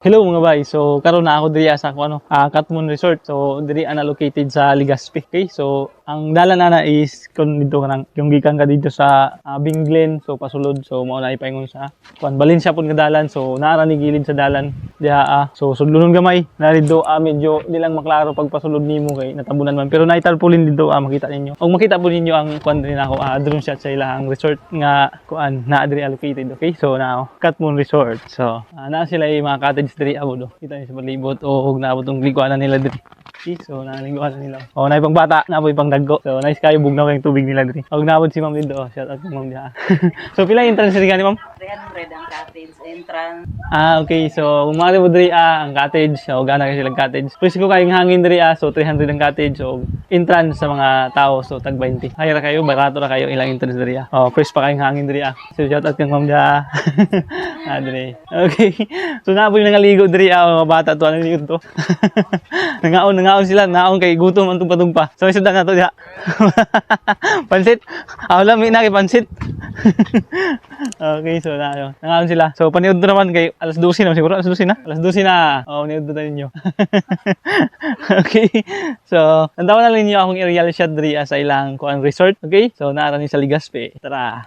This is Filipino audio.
Hello mga bay. So karon na ako diri sa Katmon Resort. So diri located sa Legazpi. Okay? So ang dalan na is kun dito kanang yung gikan ka dito sa Binglen, so pasulod. So mao na ipaingon sa Valencia pud nga dalan. So naara ni gilid sa dalan diha. So sudlunon gamay na dito medyo di lang maklaro pag pasulod nimo kay natabunan man. Pero naitarpaulin dito makita ninyo. Og makita po ninyo ang kuan din ako drone shot sa ilang resort nga kuan na diri located. Okay? So now Katmon Resort. So na sila mga cottage diri abot do. Kita ni sa palibot o naabot ang liguan nila diri. Okay, so naliguan nila. O na pang bata, na pang daggo. So nice kayo bugnaw kay tubig nila diri. Og naabot si Ma'am dito. Shout out kay Ma'am diha. So pila entrance diri ni Ma'am? 300 ang cottage entrance. Okay. So kung maaari mo diri ang cottage, o gana kasi silang cottage. Pwes ko kayong hangin diri so 300 ang cottage o entrance sa mga tao so tag 20. Hayra kayo, barato ra kayo ilang entrance diri. Oh, pwes pa kayong hangin diri. So shout out kay Ma'am diha. Diri. Okay. So napoy nangaligo diri mga bata to ano ligo to. Nangaon sila, naon kay gutom ang tugpa-tugpa. So isda na to diha. Pansit. Wala mi na kay pansit. Okay, so na yun. Nangaon sila. So paniud to naman kay alas 12 na siguro, alas 12 na. Alas 12 na. Oh, niud to ninyo. Okay. So, nandawan na ninyo akong aerial shot diri sa ilang kuan resort. Okay? So naara ni sa Legazpi. Tara.